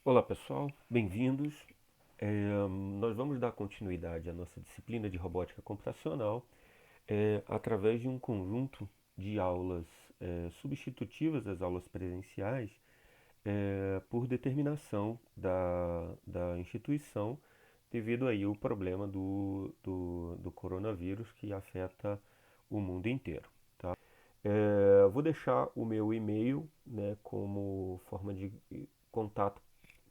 Olá pessoal, bem-vindos. Nós vamos dar continuidade à nossa disciplina de robótica computacional através de um conjunto de aulas substitutivas das aulas presenciais por determinação da instituição devido aí ao problema do coronavírus que afeta o mundo inteiro. Tá? Vou deixar o meu e-mail, né, como forma de contato,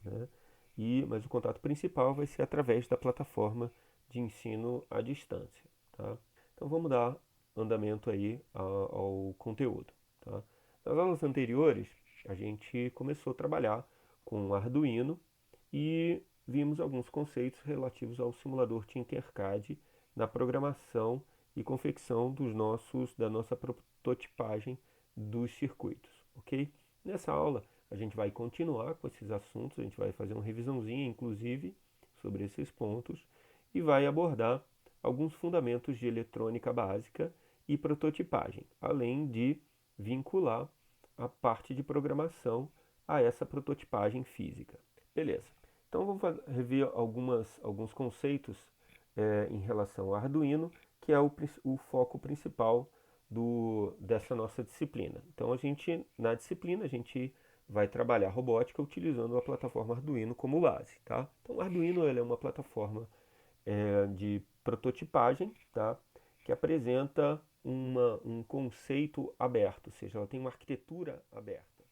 né? Mas o contato principal vai ser através da plataforma de ensino à distância, tá? Então vamos dar andamento aí ao conteúdo, tá? Nas aulas anteriores, a gente começou a trabalhar com o Arduino e vimos alguns conceitos relativos ao simulador Tinkercad na programação e confecção da nossa prototipagem dos circuitos, ok? Nessa aula a gente vai continuar com esses assuntos, a gente vai fazer uma revisãozinha, inclusive, sobre esses pontos e vai abordar alguns fundamentos de eletrônica básica e prototipagem, além de vincular a parte de programação a essa prototipagem física. Beleza. Então vamos rever alguns conceitos em relação ao Arduino, que é o foco principal dessa nossa disciplina. Então na disciplina, a gente vai trabalhar robótica utilizando a plataforma Arduino como base, tá? Então, o Arduino ele é uma plataforma de prototipagem, tá? Que apresenta um conceito aberto, ou seja, ela tem uma arquitetura aberta.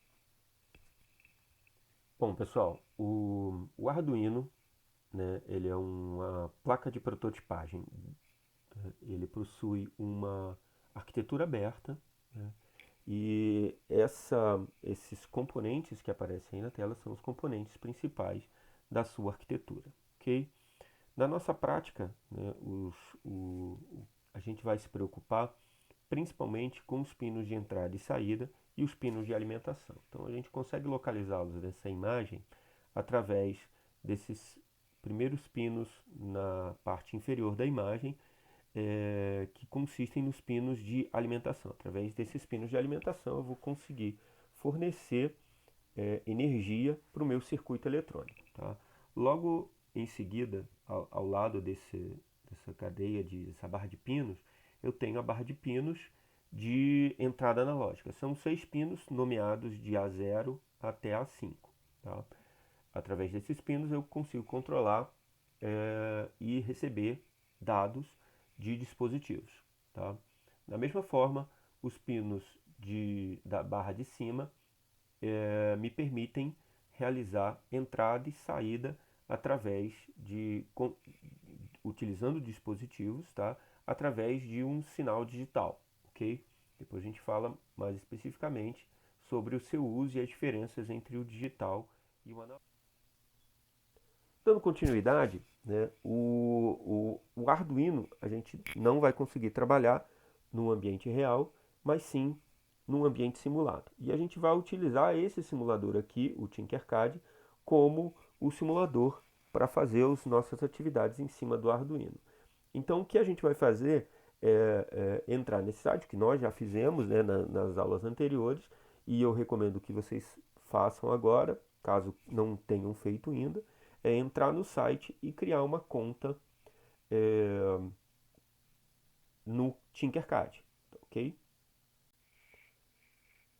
Bom, pessoal, o Arduino, né, ele é uma placa de prototipagem. Ele possui uma arquitetura aberta, né, e esses componentes que aparecem aí na tela são os componentes principais da sua arquitetura, ok? Na nossa prática, né, a gente vai se preocupar principalmente com os pinos de entrada e saída e os pinos de alimentação. Então a gente consegue localizá-los nessa imagem através desses primeiros pinos na parte inferior da imagem, que consistem nos pinos de alimentação. Através desses pinos de alimentação eu vou conseguir fornecer energia para o meu circuito eletrônico. Tá? Logo em seguida, ao lado dessa cadeia, dessa barra de pinos, eu tenho a barra de pinos de entrada analógica. São 6 pinos nomeados de A0 até A5. Tá? Através desses pinos eu consigo controlar e receber dados de dispositivos. Tá? Da mesma forma, os pinos da barra de cima me permitem realizar entrada e saída através utilizando dispositivos, tá? Através de um sinal digital, ok? Depois a gente fala mais especificamente sobre o seu uso e as diferenças entre o digital e o analógico. Dando continuidade, né, o Arduino a gente não vai conseguir trabalhar no ambiente real, mas sim num ambiente simulado. E a gente vai utilizar esse simulador aqui, o Tinkercad, como o simulador para fazer as nossas atividades em cima do Arduino. Então, o que a gente vai fazer é entrar nesse site, que nós já fizemos, né, nas aulas anteriores, e eu recomendo que vocês façam agora, caso não tenham feito ainda, é entrar no site e criar uma conta é, no Tinkercad, ok?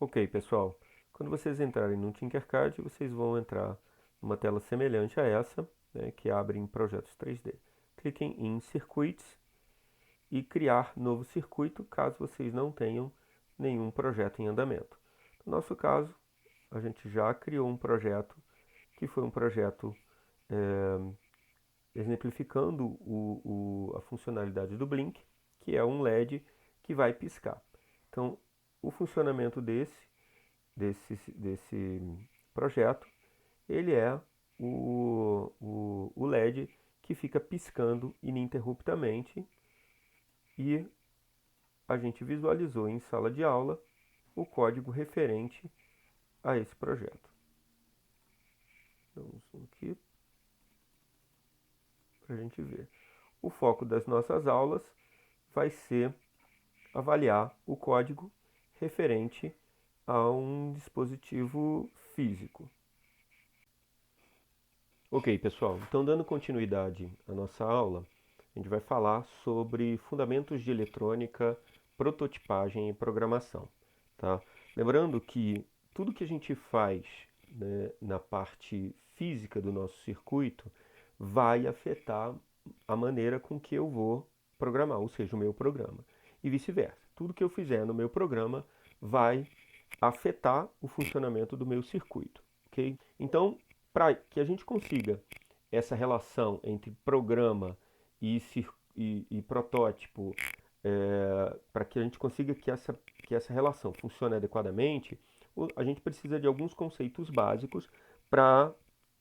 Ok, pessoal. Quando vocês entrarem no Tinkercad, vocês vão entrar numa tela semelhante a essa, né, que abre em projetos 3D. Cliquem em Circuits e criar novo circuito, caso vocês não tenham nenhum projeto em andamento. No nosso caso, a gente já criou um projeto, que foi um projeto exemplificando a funcionalidade do Blink, que é um LED que vai piscar. Então, o funcionamento desse projeto, ele é o LED que fica piscando ininterruptamente e a gente visualizou em sala de aula o código referente a esse projeto. Vamos aqui para a gente ver. O foco das nossas aulas vai ser avaliar o código referente a um dispositivo físico. Ok, pessoal, então dando continuidade à nossa aula, a gente vai falar sobre fundamentos de eletrônica, prototipagem e programação, tá? Lembrando que tudo que a gente faz, né, na parte física do nosso circuito vai afetar a maneira com que eu vou programar, ou seja, o meu programa, e vice-versa. Tudo que eu fizer no meu programa vai afetar o funcionamento do meu circuito, ok? Então, para que a gente consiga essa relação entre programa e protótipo, para que a gente consiga que essa relação funcione adequadamente, a gente precisa de alguns conceitos básicos para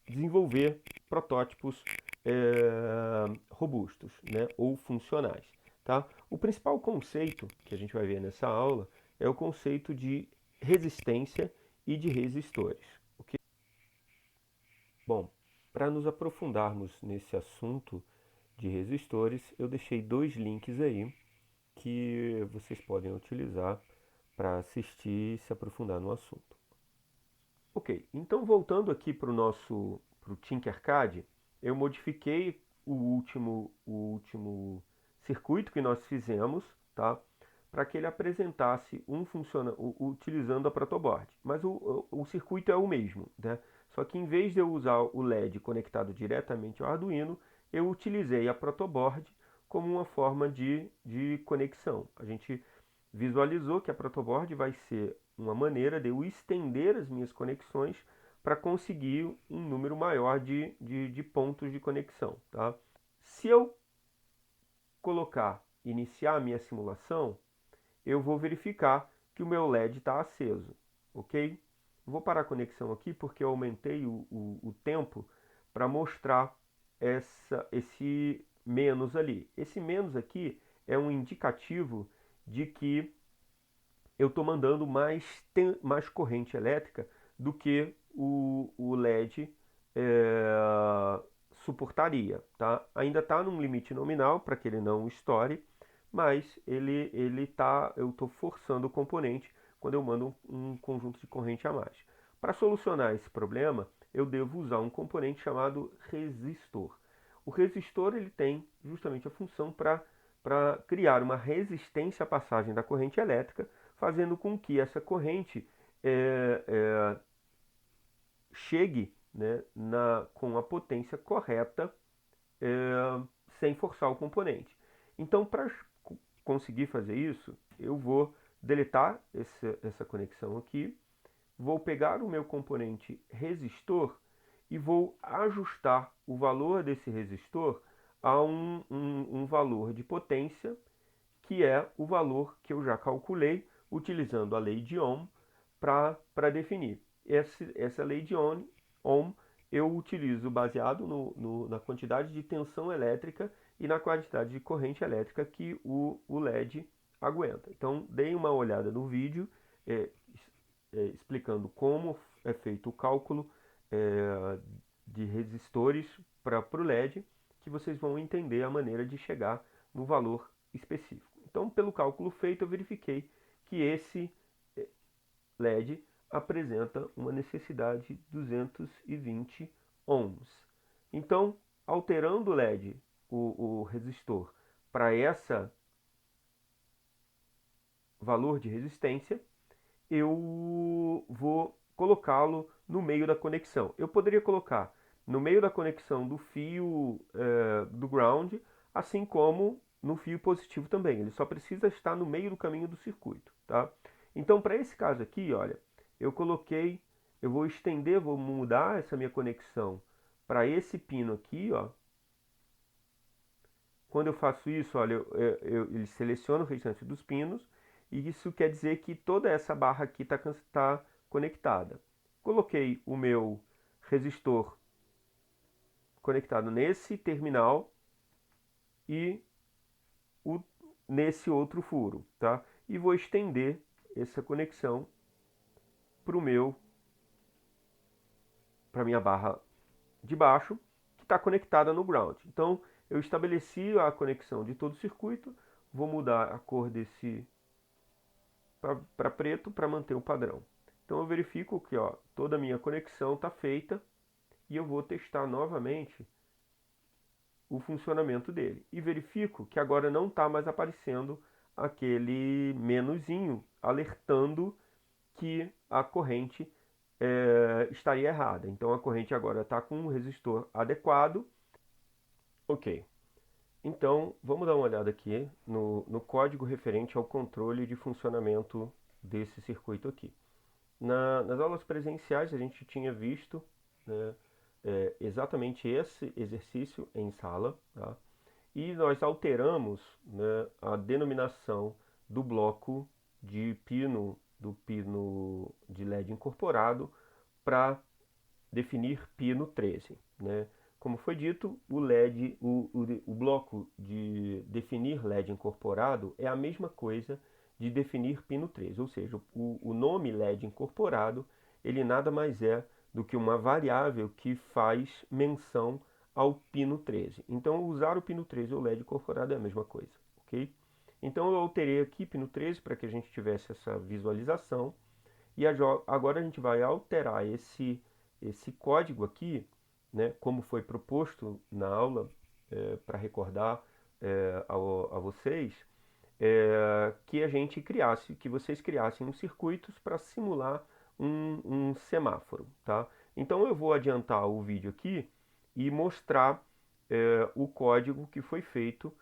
desenvolver protótipos robustos, né, ou funcionais. Tá? O principal conceito que a gente vai ver nessa aula é o conceito de resistência e de resistores. Okay? Bom, para nos aprofundarmos nesse assunto de resistores, eu deixei dois links aí que vocês podem utilizar para assistir e se aprofundar no assunto. Ok, então voltando aqui para o nosso Tinkercad, eu modifiquei o último circuito que nós fizemos, tá? Para que ele apresentasse utilizando a protoboard. Mas o circuito é o mesmo, né? Só que em vez de eu usar o LED conectado diretamente ao Arduino, eu utilizei a protoboard como uma forma de conexão. A gente visualizou que a protoboard vai ser uma maneira de eu estender as minhas conexões para conseguir um número maior de pontos de conexão. Tá? Se eu iniciar a minha simulação, eu vou verificar que o meu LED está aceso, ok? Vou parar a conexão aqui porque eu aumentei o tempo para mostrar esse menos ali. Esse menos aqui é um indicativo de que eu estou mandando mais corrente elétrica do que o LED suportaria. Tá? Ainda está num limite nominal para que ele não estoure, mas eu estou forçando o componente quando eu mando um conjunto de corrente a mais. Para solucionar esse problema, eu devo usar um componente chamado resistor. O resistor ele tem justamente a função para criar uma resistência à passagem da corrente elétrica, fazendo com que essa corrente chegue, né, com a potência correta, sem forçar o componente. Então, para conseguir fazer isso, eu vou deletar essa conexão aqui, vou pegar o meu componente resistor e vou ajustar o valor desse resistor a um valor de potência, que é o valor que eu já calculei utilizando a lei de Ohm para definir. Essa lei de Ohm eu utilizo baseado na quantidade de tensão elétrica e na quantidade de corrente elétrica que o LED aguenta. Então, deem uma olhada no vídeo explicando como é feito o cálculo de resistores para o LED, que vocês vão entender a maneira de chegar no valor específico. Então, pelo cálculo feito, eu verifiquei que esse LED apresenta uma necessidade de 220 ohms. Então, alterando o LED, o resistor, para esse valor de resistência, eu vou colocá-lo no meio da conexão. Eu poderia colocar no meio da conexão do fio do ground, assim como no fio positivo também. Ele só precisa estar no meio do caminho do circuito, tá? Então, para esse caso aqui, olha, eu vou estender, vou mudar essa minha conexão para esse pino aqui, ó. Quando eu faço isso, olha, ele seleciona o restante dos pinos, e isso quer dizer que toda essa barra aqui está conectada. Coloquei o meu resistor conectado nesse terminal e nesse outro furo, tá? E vou estender essa conexão para minha barra de baixo, que está conectada no ground. Então, eu estabeleci a conexão de todo o circuito, vou mudar a cor desse para preto para manter o padrão. Então, eu verifico que ó, toda a minha conexão está feita e eu vou testar novamente o funcionamento dele. E verifico que agora não está mais aparecendo aquele menuzinho alertando que a corrente estaria errada. Então a corrente agora está com um resistor adequado. Ok, então vamos dar uma olhada aqui no código referente ao controle de funcionamento desse circuito aqui. Nas aulas presenciais a gente tinha visto, né, exatamente esse exercício em sala, tá? E nós alteramos, né, a denominação do bloco de pino, do pino de LED incorporado para definir pino 13. Né? Como foi dito, o LED, o bloco de definir LED incorporado é a mesma coisa de definir pino 13, ou seja, o nome LED incorporado ele nada mais é do que uma variável que faz menção ao pino 13. Então, usar o pino 13 ou LED incorporado é a mesma coisa, ok? Então, eu alterei aqui pino 13 para que a gente tivesse essa visualização. E agora a gente vai alterar esse código aqui, né, como foi proposto na aula, para recordar a vocês, que a gente criasse, que vocês criassem uns circuitos para simular um semáforo, tá? Então eu vou adiantar o vídeo aqui e mostrar o código que foi feito.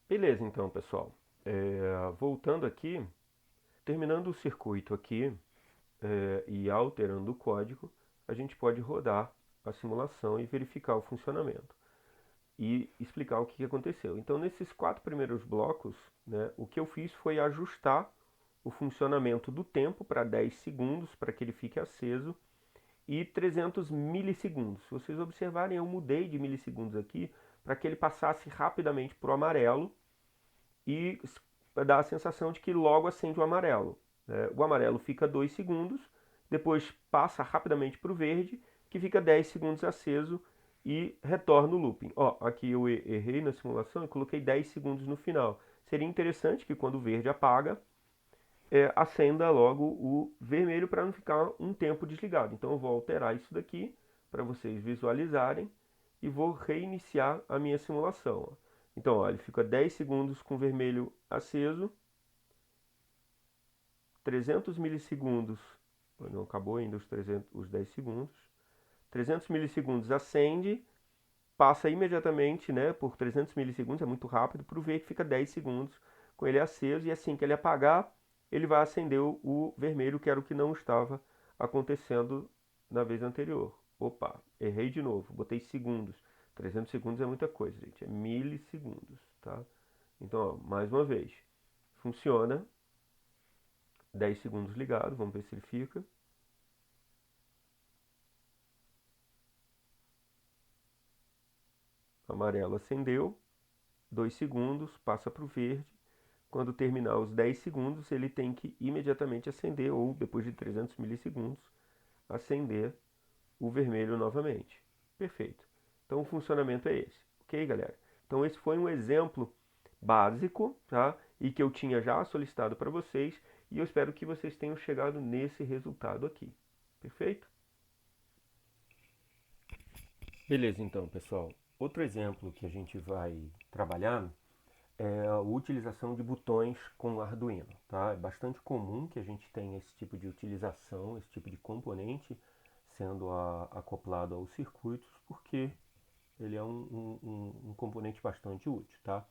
Beleza, então, pessoal. Voltando aqui, terminando o circuito aqui, e alterando o código, a gente pode rodar a simulação e verificar o funcionamento e explicar o que aconteceu. Então, nesses 4 primeiros blocos, né, o que eu fiz foi ajustar o funcionamento do tempo para 10 segundos, para que ele fique aceso, e 300 milissegundos. Se vocês observarem, eu mudei de milissegundos aqui para que ele passasse rapidamente para o amarelo e dá a sensação de que logo acende o amarelo. O amarelo fica 2 segundos, depois passa rapidamente para o verde, que fica 10 segundos aceso e retorna o looping. Ó, aqui eu errei na simulação e coloquei 10 segundos no final. Seria interessante que quando o verde apaga, acenda logo o vermelho para não ficar um tempo desligado. Então eu vou alterar isso daqui para vocês visualizarem e vou reiniciar a minha simulação. Ó. Então, olha, fica 10 segundos com vermelho aceso, 300 milissegundos, não acabou ainda os 10 segundos, 300 milissegundos acende, passa imediatamente, né, por 300 milissegundos, é muito rápido, para o ver que fica 10 segundos com ele aceso, e assim que ele apagar, ele vai acender o vermelho, que era o que não estava acontecendo na vez anterior. Opa, errei de novo, botei segundos. 300 segundos é muita coisa, gente, é milissegundos, tá? Então, ó, mais uma vez, funciona, 10 segundos ligado, vamos ver se ele fica. Amarelo acendeu, 2 segundos, passa para o verde. Quando terminar os 10 segundos, ele tem que imediatamente acender, ou depois de 300 milissegundos, acender o vermelho novamente. Perfeito. Então o funcionamento é esse. Ok, galera? Então esse foi um exemplo básico, tá? E que eu tinha já solicitado para vocês, e eu espero que vocês tenham chegado nesse resultado aqui. Perfeito? Beleza, então, pessoal. Outro exemplo que a gente vai trabalhar é a utilização de botões com Arduino, tá? É bastante comum que a gente tenha esse tipo de utilização, esse tipo de componente sendo acoplado aos circuitos, porque ele é um componente bastante útil, tá?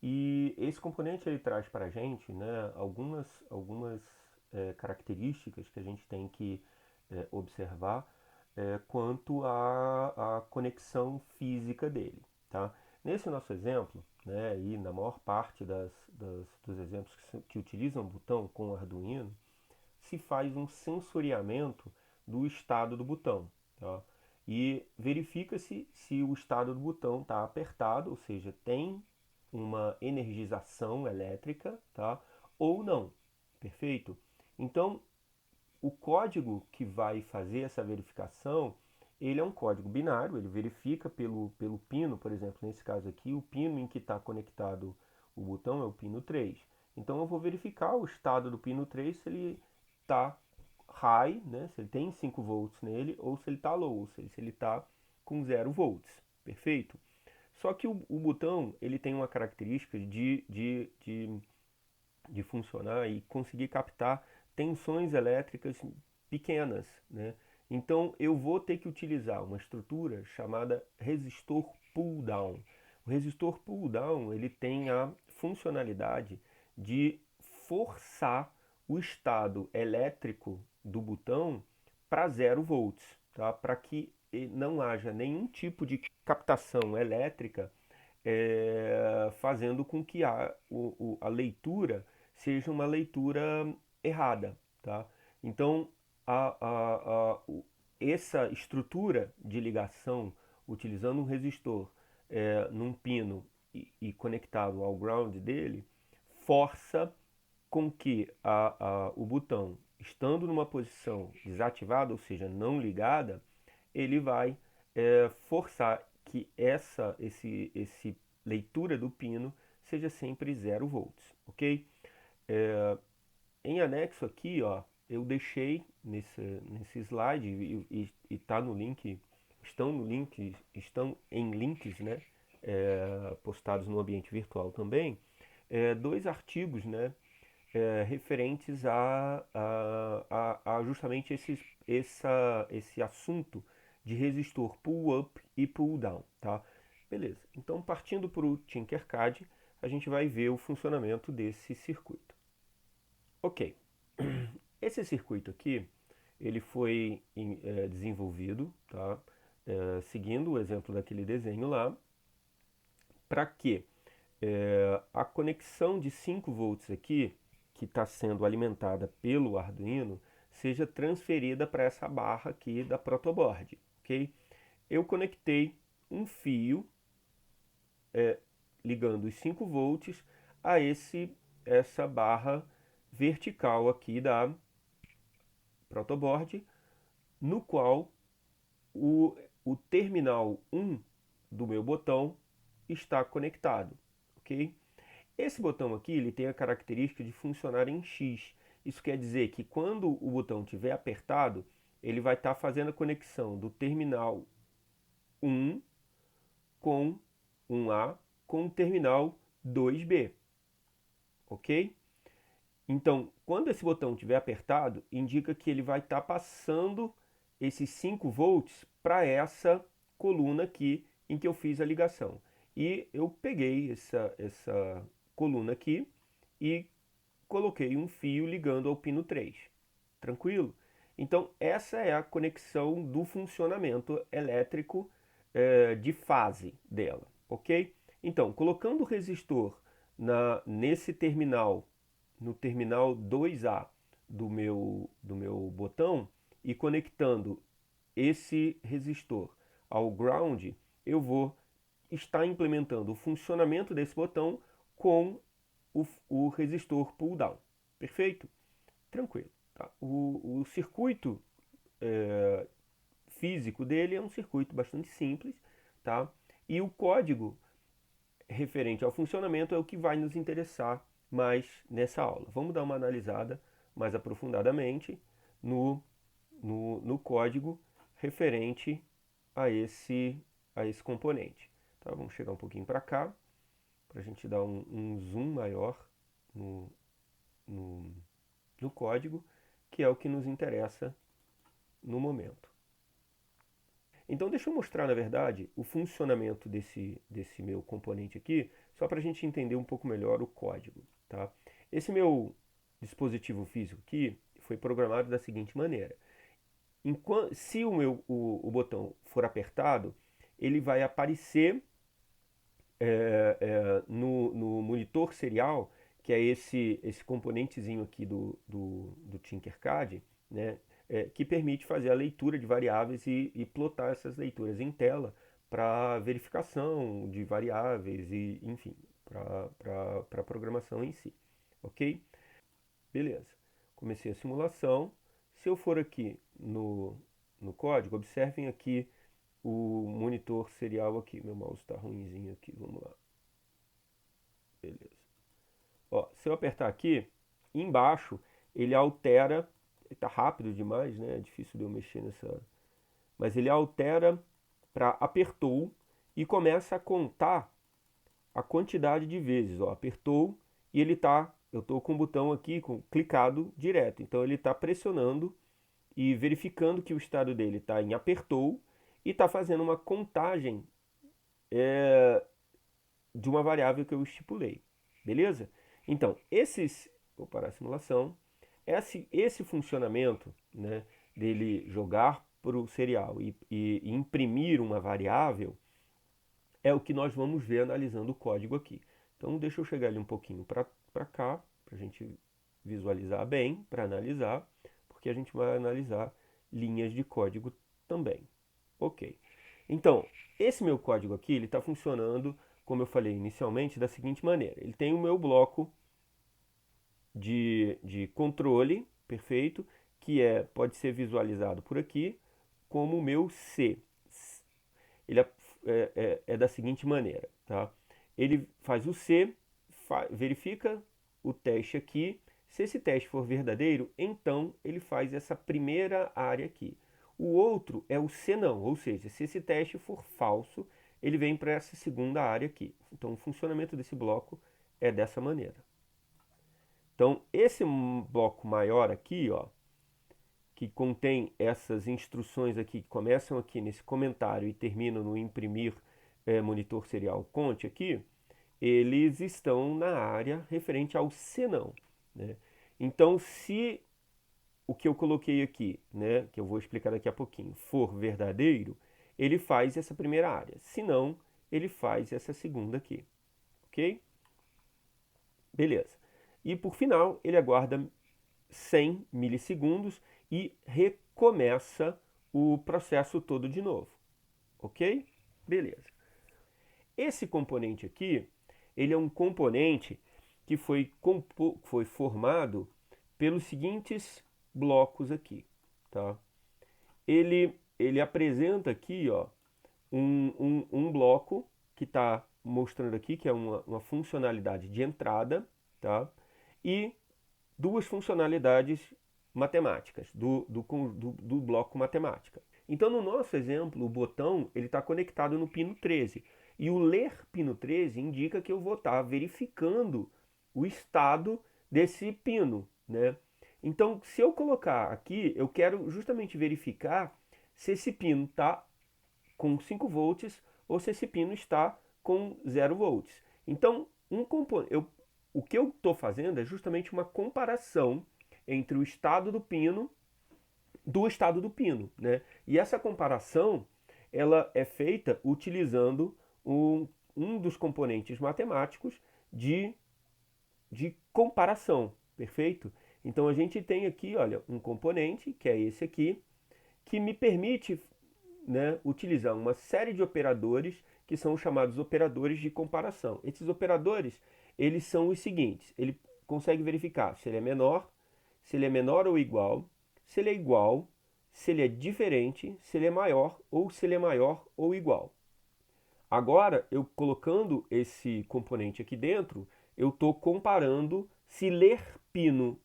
E esse componente ele traz para a gente, né, algumas características que a gente tem que observar quanto à conexão física dele, tá? Nesse nosso exemplo, né, e na maior parte dos exemplos que utilizam o botão com o Arduino, se faz um sensoriamento do estado do botão, tá? E verifica-se se o estado do botão está apertado, ou seja, tem uma energização elétrica, tá? Ou não, perfeito? Então, o código que vai fazer essa verificação, ele é um código binário, ele verifica pelo pino, por exemplo, nesse caso aqui, o pino em que está conectado o botão é o pino 3. Então eu vou verificar o estado do pino 3 se ele está high, né, se ele tem 5 volts nele, ou se ele está low, ou seja, se ele está com 0 volts. Perfeito? Só que o botão ele tem uma característica de funcionar e conseguir captar tensões elétricas pequenas, né? Então eu vou ter que utilizar uma estrutura chamada resistor pull-down. O resistor pull-down ele tem a funcionalidade de forçar o estado elétrico do botão para 0 volts, tá? Para que não haja nenhum tipo de captação elétrica fazendo com que a leitura seja uma leitura errada, tá? Então, essa estrutura de ligação utilizando um resistor num pino e conectado ao ground dele força com que o botão, estando numa posição desativada, ou seja, não ligada, ele vai forçar que esse leitura do pino seja sempre 0 volts, ok? Em anexo aqui, ó, eu deixei nesse slide e tá no link, estão em links, né, postados no ambiente virtual também, dois artigos, né, referentes a justamente esse assunto de resistor pull-up e pull-down, tá? Beleza, então partindo para o Tinkercad, a gente vai ver o funcionamento desse circuito. Ok, esse circuito aqui, ele foi desenvolvido, tá? Seguindo o exemplo daquele desenho lá, para que a conexão de 5 volts aqui, que está sendo alimentada pelo Arduino, seja transferida para essa barra aqui da protoboard, ok? Eu conectei um fio ligando os 5 volts a essa barra vertical aqui da protoboard, no qual o terminal 1 do meu botão está conectado, ok? Esse botão aqui ele tem a característica de funcionar em X. Isso quer dizer que quando o botão estiver apertado, ele vai estar fazendo a conexão do terminal 1 com 1A com o terminal 2B, ok? Então, quando esse botão estiver apertado, indica que ele vai estar passando esses 5 volts para essa coluna aqui em que eu fiz a ligação. E eu peguei essa coluna aqui e coloquei um fio ligando ao pino 3. Tranquilo? Então, essa é a conexão do funcionamento elétrico de fase dela, ok? Então, colocando o resistor nesse terminal, no terminal 2A do meu botão e conectando esse resistor ao ground, eu vou estar implementando o funcionamento desse botão com o resistor pull down. Perfeito? Tranquilo. Tá? O circuito físico dele é um circuito bastante simples, tá? E o código referente ao funcionamento é o que vai nos interessar mais nessa aula. Vamos dar uma analisada mais aprofundadamente no código referente a esse componente. Tá? Vamos chegar um pouquinho para cá, para a gente dar um zoom maior no, no, no código, que é o que nos interessa no momento. Então deixa eu mostrar, na verdade, o funcionamento desse meu componente aqui, só para a gente entender um pouco melhor o código, tá? Esse meu dispositivo físico aqui foi programado da seguinte maneira. Se o botão for apertado, ele vai aparecer no monitor serial, que é esse componentezinho aqui do Tinkercad, né, que permite fazer a leitura de variáveis e plotar essas leituras em tela para verificação de variáveis e, enfim, para a programação em si. Ok? Beleza. Comecei a simulação. Se eu for aqui no código, observem aqui o monitor serial aqui. Meu mouse está ruinzinho aqui, vamos lá. Beleza. Ó, se eu apertar aqui, embaixo ele altera, está rápido demais, né? É difícil de eu mexer nessa, mas ele altera para apertou e começa a contar a quantidade de vezes. Ó, apertou e eu estou com o botão aqui clicado direto, então ele está pressionando e verificando que o estado dele está em apertou e está fazendo uma contagem de uma variável que eu estipulei, beleza? Então, vou parar a simulação, esse funcionamento, né, dele jogar para o serial e imprimir uma variável é o que nós vamos ver analisando o código aqui. Então, deixa eu chegar ali um pouquinho para cá, para a gente visualizar bem, para analisar, porque a gente vai analisar linhas de código também. Ok. Então, esse meu código aqui, ele está funcionando, como eu falei inicialmente, da seguinte maneira. Ele tem o meu bloco de controle, perfeito, que pode ser visualizado por aqui como o meu C. Ele é da seguinte maneira, tá? Ele faz o C, verifica o teste aqui. Se esse teste for verdadeiro, então ele faz essa primeira área aqui. O outro é o C não, ou seja, se esse teste for falso, ele vem para essa segunda área aqui. Então o funcionamento desse bloco é dessa maneira. Então esse bloco maior aqui, ó, que contém essas instruções aqui, que começam aqui nesse comentário e terminam no imprimir monitor serial conte aqui, eles estão na área referente ao senão, né? Então, se o que eu coloquei aqui, né, que eu vou explicar daqui a pouquinho, for verdadeiro, ele faz essa primeira área. Se não, ele faz essa segunda aqui, ok? Beleza. E por final, ele aguarda 100 milissegundos e recomeça o processo todo de novo, ok? Beleza. Esse componente aqui, ele é um componente que foi formado pelos seguintes blocos aqui, tá? Ele apresenta aqui, ó, um bloco que está mostrando aqui, que é uma funcionalidade de entrada, tá? E duas funcionalidades matemáticas do bloco matemática. Então, no nosso exemplo, o botão ele está conectado no pino 13. E o ler pino 13 indica que eu vou estar verificando o estado desse pino, né? Então, se eu colocar aqui, eu quero justamente verificar se esse pino está com 5 volts ou se esse pino está com 0 volts. Então, o que eu estou fazendo é justamente uma comparação entre o estado do pino né? E essa comparação ela é feita utilizando um dos componentes matemáticos de comparação, perfeito? Então a gente tem aqui, olha, um componente, que é esse aqui, que me permite, né, utilizar uma série de operadores que são chamados operadores de comparação. Esses operadores, eles são os seguintes, ele consegue verificar se ele é menor ou igual, se ele é igual, se ele é diferente, se ele é maior ou igual. Agora, eu colocando esse componente aqui dentro, eu estou comparando se ler pino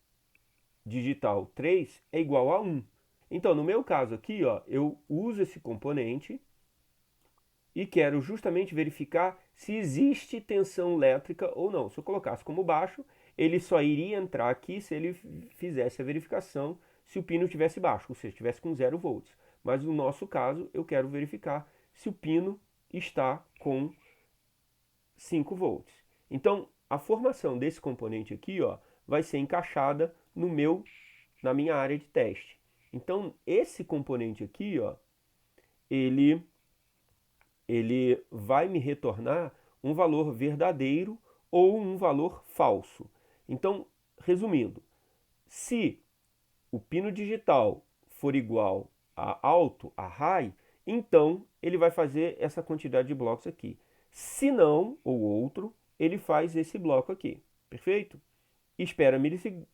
digital 3 é igual a 1. Então, no meu caso aqui, ó, eu uso esse componente e quero justamente verificar se existe tensão elétrica ou não. Se eu colocasse como baixo, ele só iria entrar aqui se ele fizesse a verificação se o pino estivesse baixo, ou seja, estivesse com 0 volts. mas no nosso caso eu quero verificar se o pino está com 5 volts. Então, a formação desse componente aqui, ó, vai ser encaixada na minha área de teste. Então, esse componente aqui, ó, ele vai me retornar um valor verdadeiro ou um valor falso. Então, resumindo, se o pino digital for igual a alto, a high, então ele vai fazer essa quantidade de blocos aqui. Se não, ou outro, ele faz esse bloco aqui. Perfeito? Espera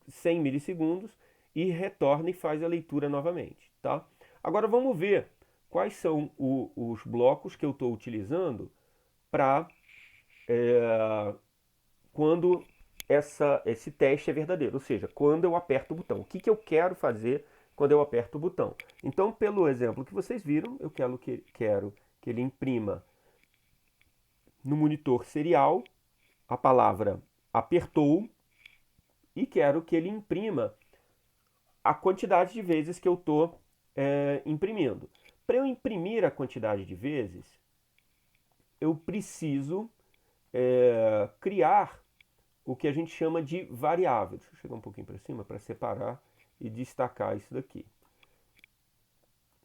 100 milissegundos e retorna e faz a leitura novamente. Tá? Agora vamos ver quais são os blocos que eu estou utilizando para quando esse teste é verdadeiro, ou seja, quando eu aperto o botão. O que eu quero fazer quando eu aperto o botão? Então, pelo exemplo que vocês viram, eu quero que ele imprima no monitor serial a palavra apertou e quero que ele imprima a quantidade de vezes que eu estou imprimindo. Para eu imprimir a quantidade de vezes, eu preciso criar o que a gente chama de variável. Deixa eu chegar um pouquinho para cima para separar e destacar isso daqui.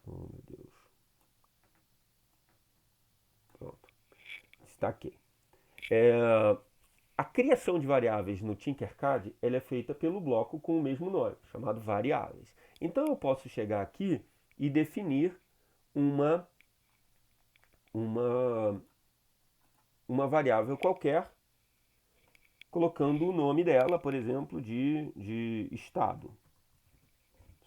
Oh, meu Deus. Pronto. Destaquei. A criação de variáveis no Tinkercad ela é feita pelo bloco com o mesmo nome, chamado variáveis. Então eu posso chegar aqui e definir uma variável qualquer, colocando o nome dela, por exemplo, de estado.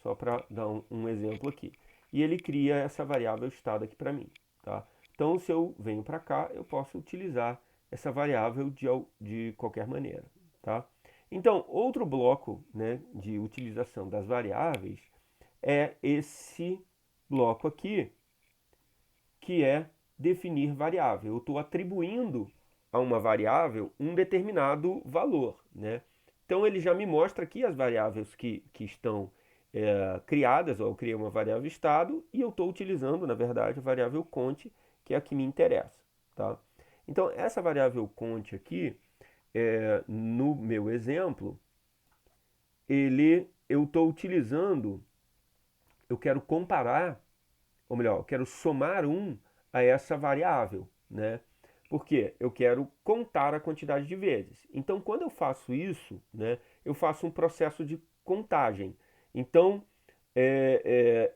Só para dar um exemplo aqui. E ele cria essa variável estado aqui para mim. Tá? Então, se eu venho para cá, eu posso utilizar essa variável de qualquer maneira. Tá? Então, outro bloco, né, de utilização das variáveis é esse bloco aqui, que é definir variável. Eu estou atribuindo a uma variável um determinado valor. Né? Então, ele já me mostra aqui as variáveis que estão criadas. Ó, eu criei uma variável estado e eu estou utilizando, na verdade, a variável cont, que é a que me interessa. Tá? Então, essa variável cont aqui, no meu exemplo, eu estou utilizando, eu quero comparar, ou melhor, eu quero somar 1 a essa variável, né? Porque eu quero contar a quantidade de vezes. Então, quando eu faço isso, né, eu faço um processo de contagem. Então,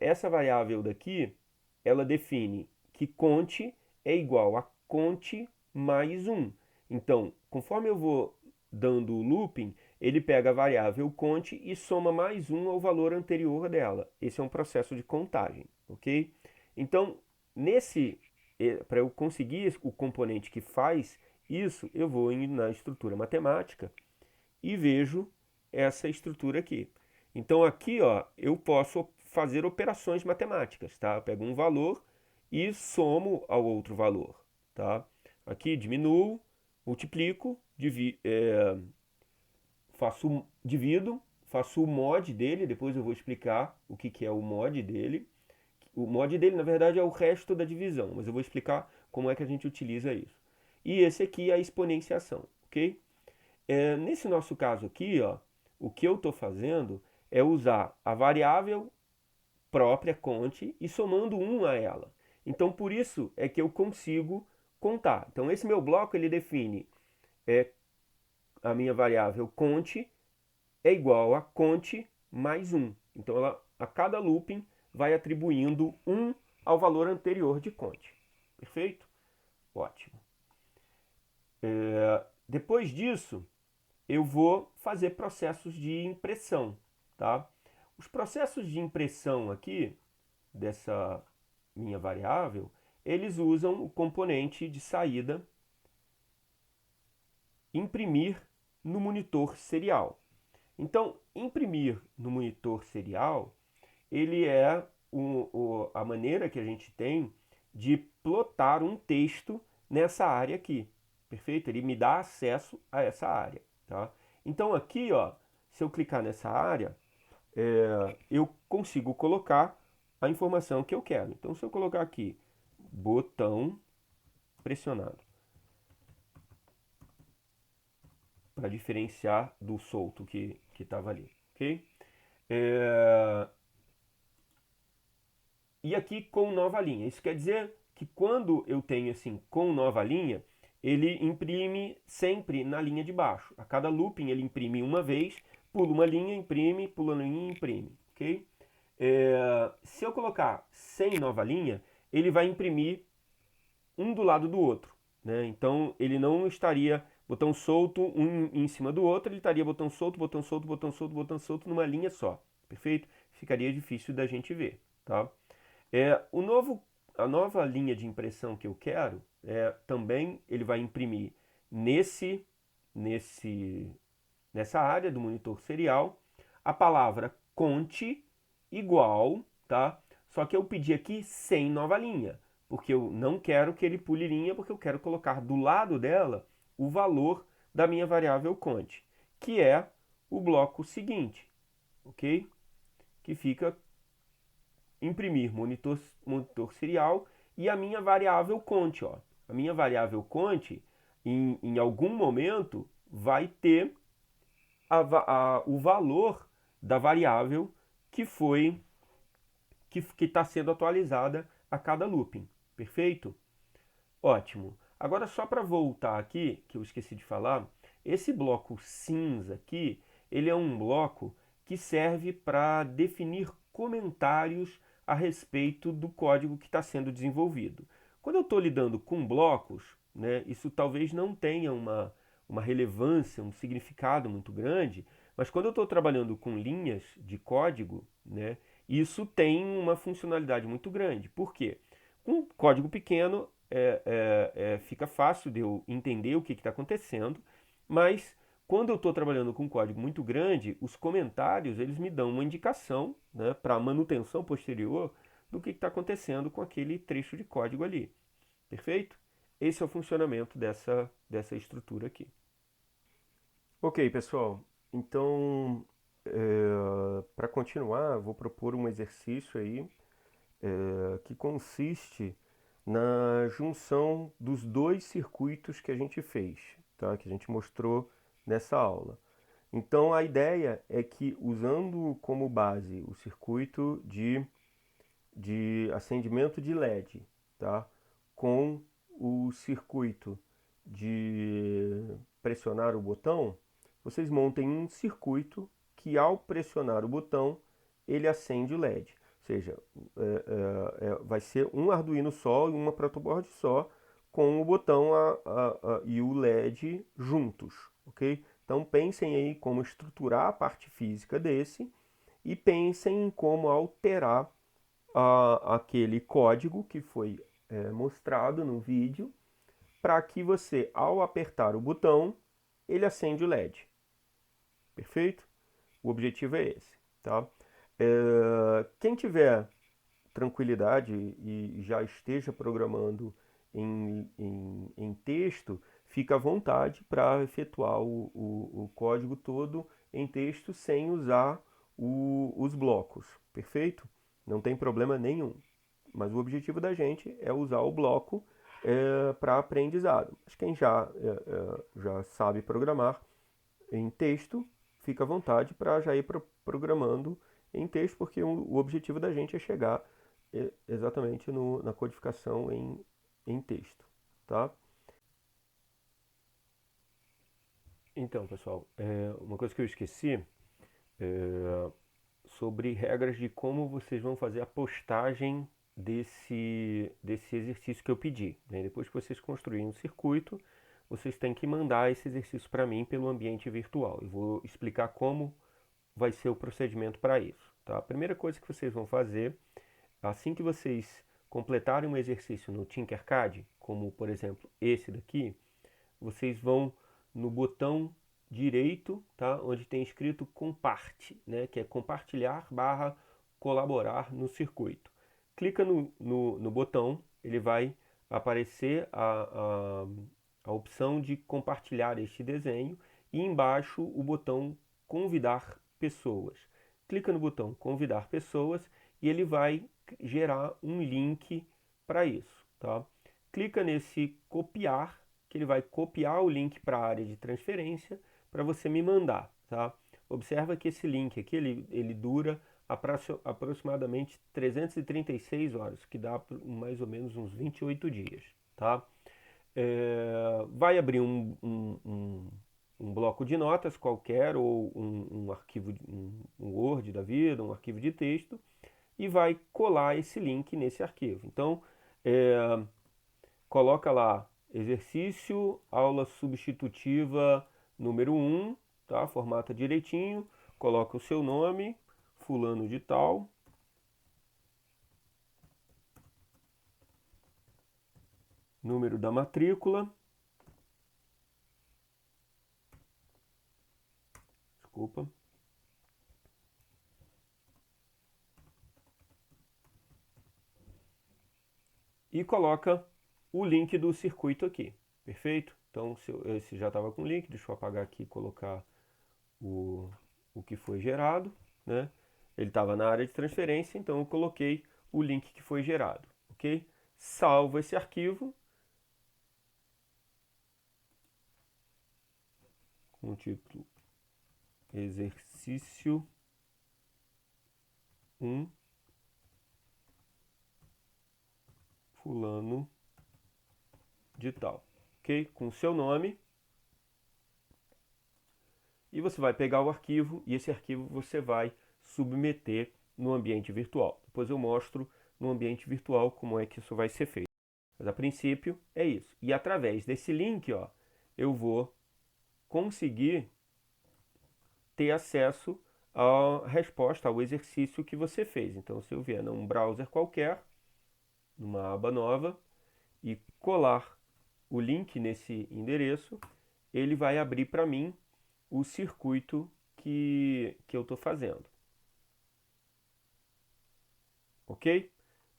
essa variável daqui, ela define que cont é igual a cont mais 1. Então, conforme eu vou dando o looping, ele pega a variável cont e soma mais 1 ao valor anterior dela. Esse é um processo de contagem, ok? Então, para eu conseguir o componente que faz isso, eu vou na estrutura matemática e vejo essa estrutura aqui. Então aqui, ó, eu posso fazer operações matemáticas, tá? Eu pego um valor e somo ao outro valor, tá? Aqui diminuo, multiplico, divido, faço o mod dele, depois eu vou explicar o que é o mod dele. O mod dele, na verdade, é o resto da divisão, mas eu vou explicar como é que a gente utiliza isso. E esse aqui é a exponenciação, ok? Nesse nosso caso aqui, ó, o que eu estou fazendo é usar a variável própria cont e somando 1 a ela. Então, por isso é que eu consigo contar. Então, esse meu bloco, ele define a minha variável cont é igual a cont mais 1. Então, a cada looping vai atribuindo 1 ao valor anterior de cont. Perfeito? Ótimo. Depois disso, eu vou fazer processos de impressão. Tá? Os processos de impressão aqui, dessa minha variável, eles usam o componente de saída imprimir no monitor serial. Então, imprimir no monitor serial, ele é a maneira que a gente tem de plotar um texto nessa área aqui. Perfeito? Ele me dá acesso a essa área. Tá? Então aqui, ó, se eu clicar nessa área, eu consigo colocar a informação que eu quero. Então, se eu colocar aqui, botão pressionado, para diferenciar do solto que estava ali, ok? E aqui com nova linha. Isso quer dizer que quando eu tenho assim com nova linha, ele imprime sempre na linha de baixo. A cada looping ele imprime uma vez, pula uma linha, imprime, pula uma linha, imprime, ok? Se eu colocar sem nova linha, ele vai imprimir um do lado do outro, né? Então ele não estaria botão solto um em cima do outro, ele estaria botão solto, botão solto, botão solto, botão solto numa linha só, perfeito? Ficaria difícil da gente ver, tá? A nova linha de impressão que eu quero, também ele vai imprimir nesse, nesse, nessa área do monitor serial a palavra conte igual, tá? Só que eu pedi aqui sem nova linha, porque eu não quero que ele pule linha, porque eu quero colocar do lado dela o valor da minha variável conte, que é o bloco seguinte, ok? Que fica imprimir monitor serial e a minha variável conte. Ó. A minha variável conte, em algum momento, vai ter o valor da variável que foi que está sendo atualizada a cada looping. Perfeito? Ótimo. Agora, só para voltar aqui, que eu esqueci de falar, esse bloco cinza aqui, ele é um bloco que serve para definir comentários a respeito do código que está sendo desenvolvido. Quando eu estou lidando com blocos, né, isso talvez não tenha uma relevância, um significado muito grande, mas quando eu estou trabalhando com linhas de código, né, isso tem uma funcionalidade muito grande. Por quê? Com código pequeno, fica fácil de eu entender o que está acontecendo, mas quando eu estou trabalhando com um código muito grande, os comentários eles me dão uma indicação, né, para a manutenção posterior do que está acontecendo com aquele trecho de código ali. Perfeito? Esse é o funcionamento dessa estrutura aqui. Ok, pessoal. Então, para continuar, vou propor um exercício aí que consiste na junção dos dois circuitos que a gente fez, tá? Que a gente mostrou nessa aula. Então a ideia é que usando como base o circuito de acendimento de LED, tá? Com o circuito de pressionar o botão, vocês montem um circuito que ao pressionar o botão ele acende o LED. Ou seja, vai ser um Arduino só e uma protoboard só com o botão e o LED juntos, ok? Então pensem aí como estruturar a parte física desse e pensem em como alterar aquele código que foi mostrado no vídeo para que você, ao apertar o botão, ele acende o LED. Perfeito? O objetivo é esse, tá? Quem tiver tranquilidade e já esteja programando em texto, fica à vontade para efetuar o código todo em texto sem usar os blocos, perfeito? Não tem problema nenhum. Mas o objetivo da gente é usar o bloco para aprendizado. Mas quem já sabe programar em texto, fica à vontade para já ir programando em texto, porque o objetivo da gente é chegar exatamente na codificação em texto, tá? Então, pessoal, uma coisa que eu esqueci é sobre regras de como vocês vão fazer a postagem desse exercício que eu pedi, né? Depois que vocês construírem um circuito, vocês têm que mandar esse exercício para mim pelo ambiente virtual. Eu vou explicar como vai ser o procedimento para isso, tá? A primeira coisa que vocês vão fazer, assim que vocês completarem um exercício no Tinkercad, como por exemplo esse daqui, vocês vão no botão direito, tá? Onde tem escrito comparte, né? Que é compartilhar barra colaborar no circuito. Clica no botão, ele vai aparecer a opção de compartilhar este desenho e embaixo o botão convidar pessoas. Clica no botão convidar pessoas e ele vai gerar um link para isso, tá? Clica nesse copiar, que ele vai copiar o link para a área de transferência para você me mandar, tá? Observa que esse link aqui, ele dura aproximadamente 336 horas, que dá mais ou menos uns 28 dias, tá? Vai abrir um bloco de notas qualquer, ou um arquivo, um Word da vida, um arquivo de texto, e vai colar esse link nesse arquivo. Então, coloca lá exercício, aula substitutiva número 1, tá? Formata direitinho, coloca o seu nome, fulano de tal, número da matrícula, desculpa, e coloca o link do circuito aqui, perfeito? Então, esse já estava com o link, deixa eu apagar aqui e colocar o que foi gerado, né? Ele estava na área de transferência, então eu coloquei o link que foi gerado, ok? Salvo esse arquivo com o título exercício 1 fulano de tal, ok? Com o seu nome. E você vai pegar o arquivo e esse arquivo você vai submeter no ambiente virtual. Depois eu mostro no ambiente virtual como é que isso vai ser feito. Mas a princípio é isso. E através desse link, ó, eu vou conseguir ter acesso à resposta, ao exercício que você fez. Então, se eu vier num browser qualquer, numa aba nova, e colar o link nesse endereço, ele vai abrir para mim o circuito que eu estou fazendo. Ok?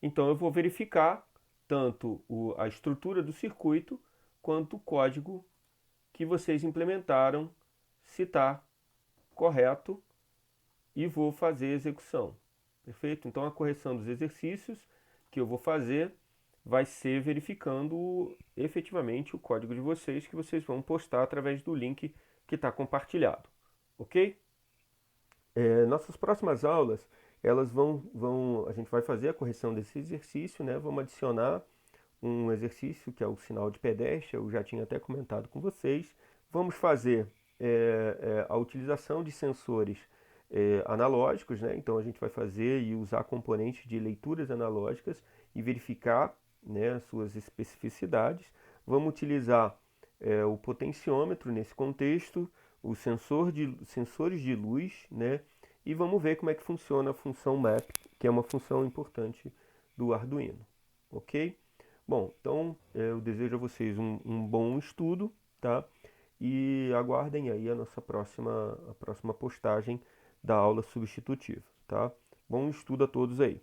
Então eu vou verificar tanto a estrutura do circuito quanto o código que vocês implementaram, se está correto, e vou fazer a execução. Perfeito? Então a correção dos exercícios que eu vou fazer vai ser verificando efetivamente o código de vocês, que vocês vão postar através do link que está compartilhado. Ok? Nossas próximas aulas, a gente vai fazer a correção desse exercício, né? Vamos adicionar um exercício que é o sinal de pedestre, eu já tinha até comentado com vocês. Vamos fazer a utilização de sensores analógicos, né? Então a gente vai fazer e usar componentes de leituras analógicas e verificar, né, as suas especificidades. Vamos utilizar o potenciômetro nesse contexto, os sensores de luz, né? E vamos ver como é que funciona a função map, que é uma função importante do Arduino, ok? Bom, então eu desejo a vocês um bom estudo, tá? E aguardem aí a próxima postagem da aula substitutiva, tá? Bom estudo a todos aí.